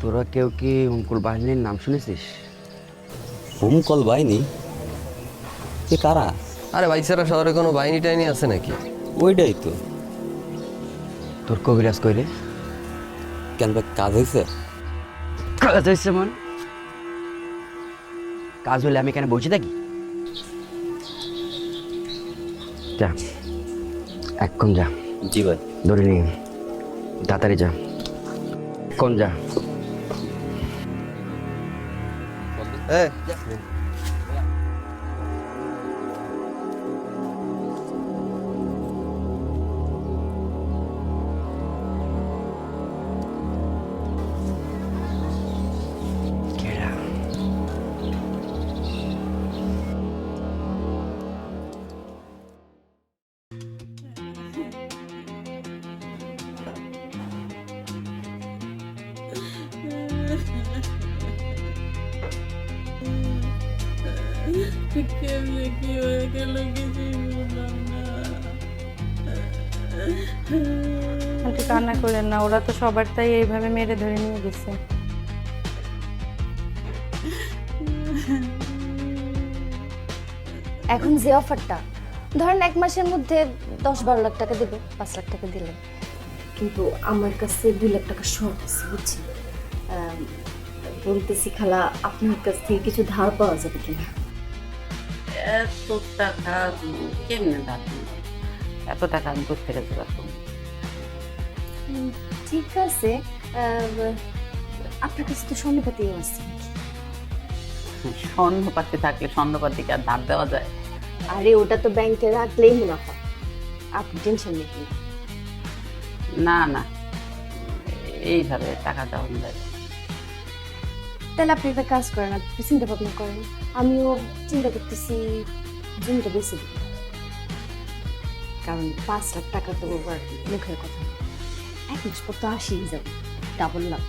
তোরা কেউ কি উনকুল বাহিনীর নাম শুনেছিস? হোমকল বাহিনী? এ কারা? আরে বাইচারা শহরে কোনো বাহিনী টাইনি আছে নাকি? ওইটাই তো। তোর কবিরাজ কইলে কেন ভাই, কাজ হয়েছে? কাজ হয়েছে মন, কাজ হলে আমি এখানে বসে থাকি? যা এখন যা, জি ভাই। ধরে নি, তাড়াতাড়ি যা, কোন যা। কেডা? কেমনে কি হয়ে গেল কিছুই বুঝলাম না। আন্টি কান্না করেন না, ওরা তো সবার তাই এইভাবে মেরে ধরে নিয়ে গেছে। এখন যে অফারটা ধরেন 1 মাসের মধ্যে 10-12 লাখ টাকা দেবে, 5 লাখ টাকা দিলে, কিন্তু আমার কাছে 2 লাখ টাকা শর্ট আছে বুঝছি। বলতেছি খালা, আপনার কাছ থেকে কিছু ধার পাওয়া যাবে কিনা? এত টাকা কেমনে রাখবো? এত টাকা আমি করতে গেছে রাখবো? ঠিক আছে, আপনার কাছে তো স্বর্ণপাতিও আছে। স্বর্ণপাতি থাকলে স্বর্ণপাতিকে আর ধার দেওয়া যায়? আরে ওটা তো ব্যাংকে রাখলেই মুনাফা, আপনি টেনশন নেই। না না, এইভাবে টাকা দেওয়া যায়? তাহলে আপনি একটা কাজ করেন, আপনি চিন্তা ভাবনা করেন, আমিও চিন্তা করতেছি জমিটা বেশি দিব, কারণ 5 লাখ টাকা তো আর মুখের কথা না। 1 মাস পর তো আসেই যাবে, ডাবল লাখ।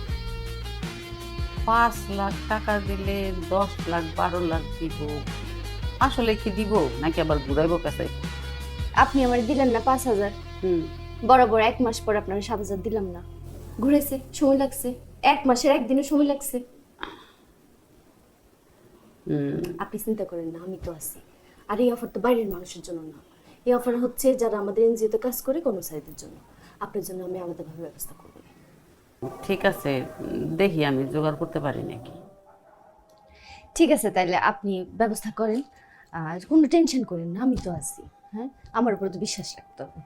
5 লাখ টাকা দিলে 10 লাখ 12 লাখ দিব? আসলে কি দিব নাকি আবার ঘুরাইবো কাছে? আপনি আমার দিলেন না 5,000, বরাবর 1 মাস পর আপনার 7,000 দিলাম না? ঘুরেছে, সময় লাগছে, 1 মাসের একদিনের সময় লাগছে। আপনি চিন্তা করেন না, আমি তো আছি। আর এই অফার তো বাইরের মানুষের জন্য না, এই অফার হচ্ছে যারা আমাদের এনজিওতে কাজ করে কর্মচারীদের জন্য। আপনার জন্য আমি আলাদাভাবে ব্যবস্থা করব। ঠিক আছে, দেখি আমি জোগাড় করতে পারি নাকি। ঠিক আছে, তাইলে আপনি ব্যবস্থা করেন, আর কোনো টেনশন করেন না, আমি তো আছি। হ্যাঁ, আমার উপর তো বিশ্বাস রাখতে হবে।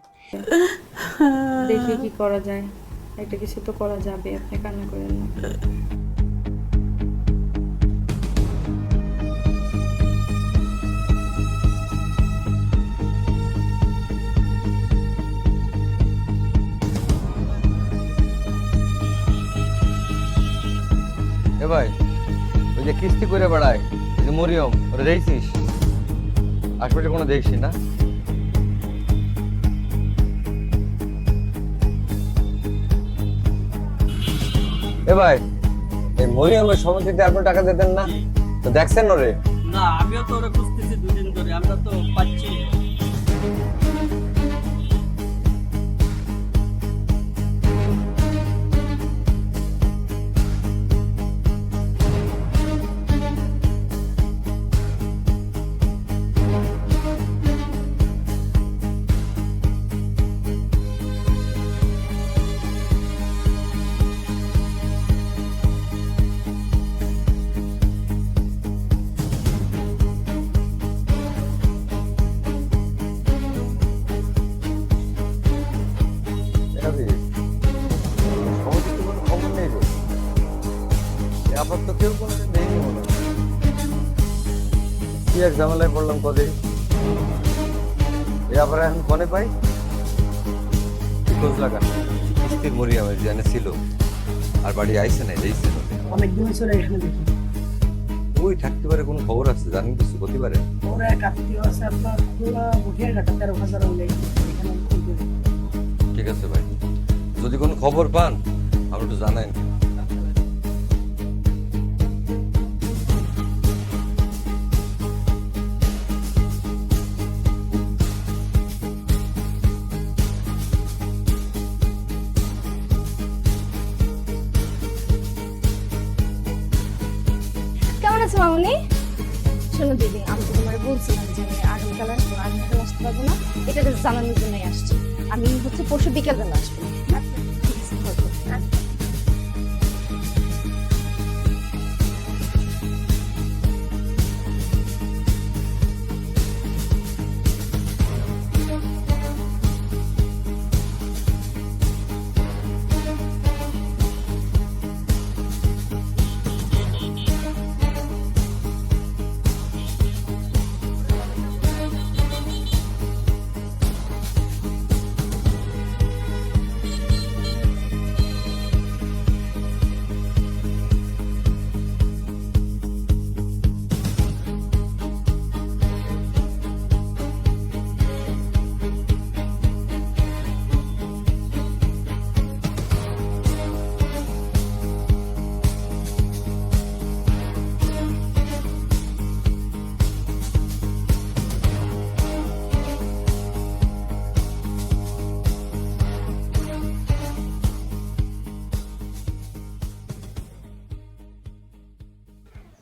দেখি কি করা যায়, একটা কিছু তো করা যাবে, আপনি কান্না করেন না। এ ভাই, ওই যে কিস্তি করে বেড়ায়, ওই যে মরিয়ম, ওরা দেখছিস? আশপাশে কোনো দেখছি না? এ ভাই, এই মরিয়মের সমিতিতে আপনি টাকা দিতেন না? তো দেখছেন ওরে? না, আমিও তো ওরা খুঁজতেছি 2 দিন ধরে, আমরা তো পাচ্ছি না। সমিতিতে কোনো খবর নেই রে, আবার তো কেউ কোনোদিন দেয়নি মনে হয়। কি এক ঝামেলায় পড়লাম কদে, এ আবার এখন কনে পাই? খোঁজ লাগা, কিস্তির মরিয়মের জানে ছিল, আর বাড়ি আইসে নাই, দেখছে অনেকদিন চলে এখানে দেখি। ওই থাকতে পারে, কোনো খবর আছে জানেন কিছু হতে পারে? ওরা এক আত্মীয় আছে আপনার, পুরো উঠিয়ে টাকা 13,000 হলে এখানে খুঁজে। ঠিক আছে ভাই, যদি কোনো খবর পান আপনি একটু জানান। আছে মামনি? শোনো দিদি, আমি তো তোমার বলছিলাম যে আমি আগামীকাল আসবো, আগামীকাল আসতে পারবো না, এটা তো জানানোর জন্যই আসছি। আমি হচ্ছে পরশু বিকেলবেলা আসবো। আচ্ছা ঠিক আছে, থাকো। আচ্ছা।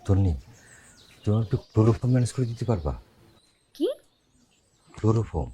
তন্নি, তুমি একটু ক্লোরোফর্ম ম্যানেজ করে দিতে পারবা? কি? ক্লোরোফর্ম।